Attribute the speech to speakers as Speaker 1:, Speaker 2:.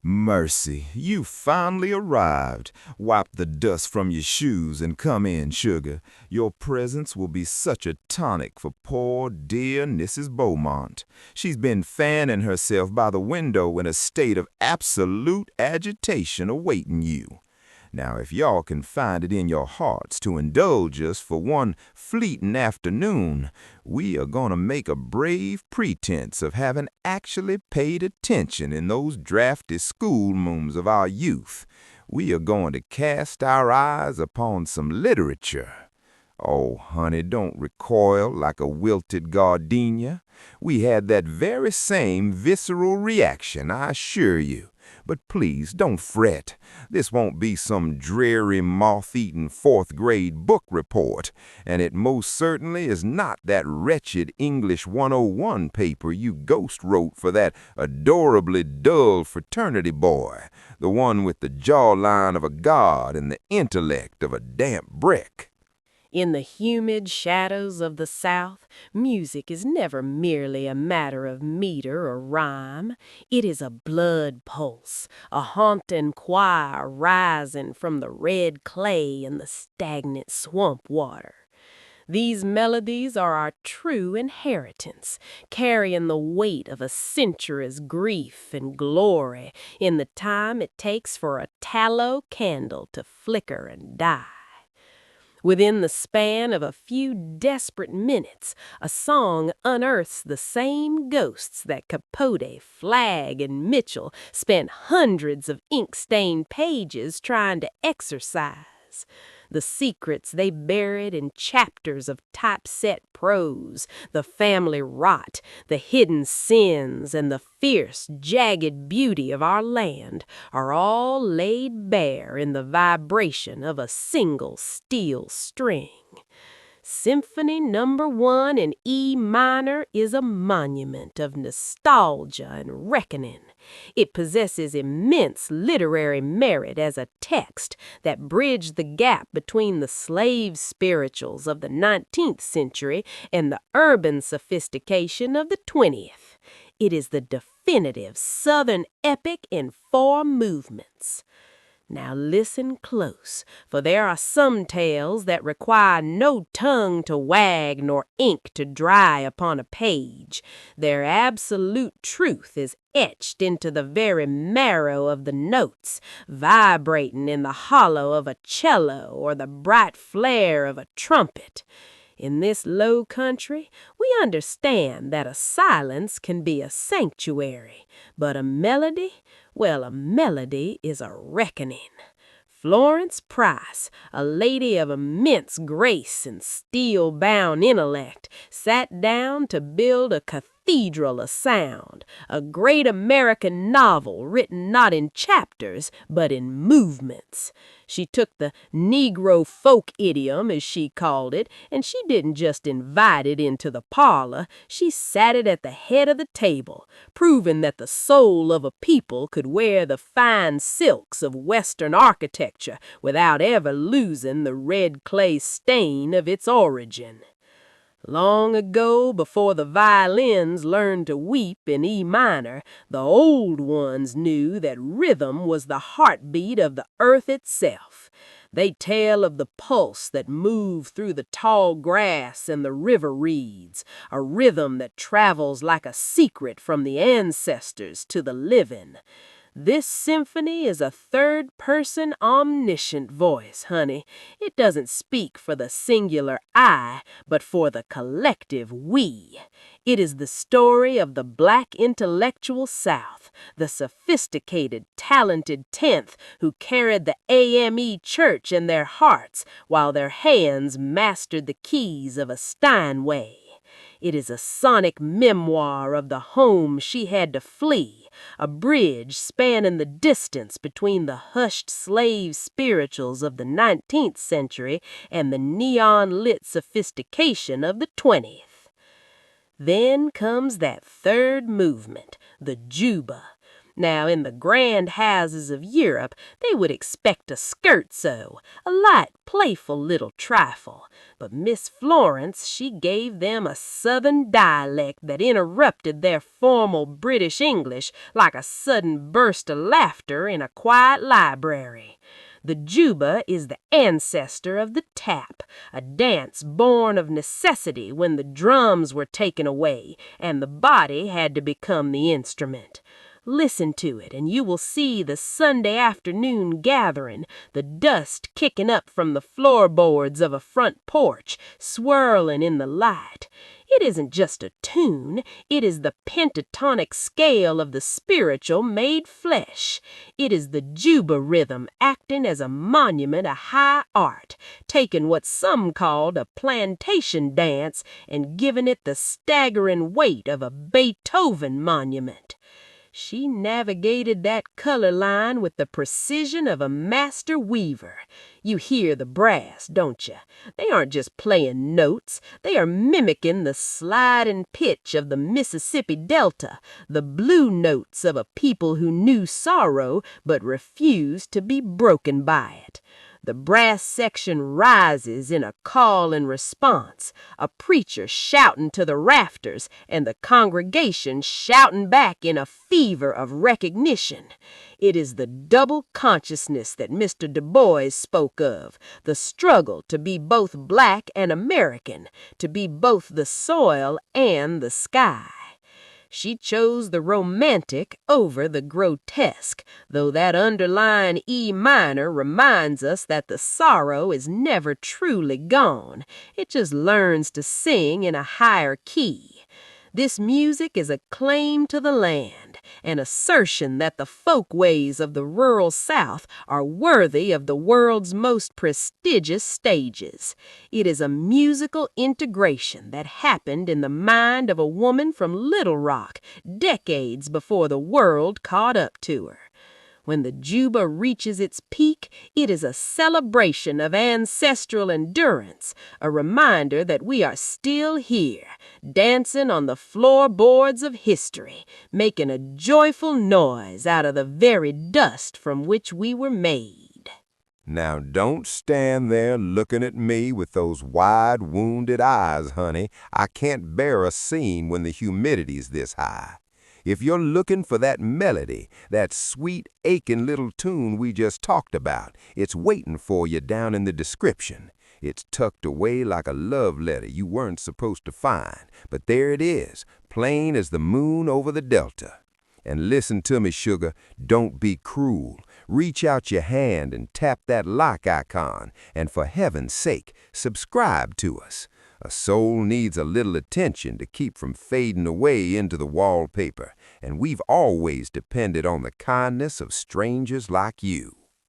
Speaker 1: Mercy, you finally arrived. Wipe the dust from your shoes and come in, sugar. Your presence will be such a tonic for poor, dear Mrs. Beaumont. She's been fanning herself by the window in a state of absolute agitation awaiting you. Now, if y'all can find it in your hearts to indulge us for one fleeting afternoon, we are going to make a brave pretense of having actually paid attention in those drafty schoolrooms of our youth. We are going to cast our eyes upon some literature. Oh, honey, don't recoil like a wilted gardenia. We had that very same visceral reaction, I assure you. But please, don't fret. This won't be some dreary, moth-eaten fourth-grade book report, and it most certainly is not that wretched English 101 paper you ghost wrote for that adorably dull fraternity boy, the one with the jawline of a god and the intellect of a damp brick.
Speaker 2: In the humid shadows of the South, music is never merely a matter of meter or rhyme. It is a blood pulse, a haunting choir rising from the red clay and the stagnant swamp water. These melodies are our true inheritance, carrying the weight of a century's grief and glory in the time it takes for a tallow candle to flicker and die. Within the span of a few desperate minutes, a song unearths the same ghosts that Capote, Flagg, and Mitchell spent hundreds of ink-stained pages trying to exorcise. The secrets they buried in chapters of typeset prose, the family rot, the hidden sins, and the fierce, jagged beauty of our land are all laid bare in the vibration of a single steel string. Symphony No. 1 in E minor is a monument of nostalgia and reckoning. It possesses immense literary merit as a text that bridged the gap between the slave spirituals of the 19th century and the urban sophistication of the 20th. It is the definitive Southern epic in 4 movements. Now listen close, for there are some tales that require no tongue to wag nor ink to dry upon a page. Their absolute truth is etched into the very marrow of the notes, vibrating in the hollow of a cello or the bright flare of a trumpet. In this low country, we understand that a silence can be a sanctuary, but a melody, well, a melody is a reckoning. Florence Price, a lady of immense grace and steel-bound intellect, sat down to build a cathedral of sound, a great American novel written not in chapters, but in movements. She took the Negro folk idiom, as she called it, and she didn't just invite it into the parlor, she sat it at the head of the table, proving that the soul of a people could wear the fine silks of Western architecture without ever losing the red clay stain of its origin. Long ago, before the violins learned to weep in E minor, the old ones knew that rhythm was the heartbeat of the earth itself. They tell of the pulse that moved through the tall grass and the river reeds, a rhythm that travels like a secret from the ancestors to the living. This symphony is a third-person omniscient voice, honey. It doesn't speak for the singular I, but for the collective we. It is the story of the black intellectual South, the sophisticated, talented 10th who carried the AME church in their hearts while their hands mastered the keys of a Steinway. It is a sonic memoir of the home she had to flee, a bridge spanning the distance between the hushed slave spirituals of the 19th century and the neon-lit sophistication of the 20th. Then comes that third movement, the Juba. Now, in the grand houses of Europe, they would expect a scherzo, a light, playful little trifle. But Miss Florence, she gave them a southern dialect that interrupted their formal British English like a sudden burst of laughter in a quiet library. The Juba is the ancestor of the tap, a dance born of necessity when the drums were taken away and the body had to become the instrument. Listen to it, and you will see the Sunday afternoon gathering, the dust kicking up from the floorboards of a front porch, swirling in the light. It isn't just a tune, it is the pentatonic scale of the spiritual made flesh. It is the Juba rhythm acting as a monument of high art, taking what some called a plantation dance and giving it the staggering weight of a Beethoven monument. She navigated that color line with the precision of a master weaver. You hear the brass, don't you? They aren't just playing notes. They are mimicking the sliding pitch of the Mississippi Delta, the blue notes of a people who knew sorrow but refused to be broken by it. The brass section rises in a call and response, a preacher shouting to the rafters and the congregation shouting back in a fever of recognition. It is the double consciousness that Mr. Du Bois spoke of, the struggle to be both black and American, to be both the soil and the sky. She chose the romantic over the grotesque, though that underlying E minor reminds us that the sorrow is never truly gone. It just learns to sing in a higher key. This music is a claim to the land, an assertion that the folkways of the rural South are worthy of the world's most prestigious stages. It is a musical integration that happened in the mind of a woman from Little Rock decades before the world caught up to her. When the Juba reaches its peak, it is a celebration of ancestral endurance, a reminder that we are still here, dancing on the floorboards of history, making a joyful noise out of the very dust from which we were made.
Speaker 1: Now don't stand there looking at me with those wide, wounded eyes, honey. I can't bear a scene when the humidity's this high. If you're looking for that melody, that sweet, aching little tune we just talked about, it's waiting for you down in the description. It's tucked away like a love letter you weren't supposed to find, but there it is, plain as the moon over the delta. And listen to me, sugar, don't be cruel. Reach out your hand and tap that like icon, and for heaven's sake, subscribe to us. A soul needs a little attention to keep from fading away into the wallpaper, and we've always depended on the kindness of strangers like you.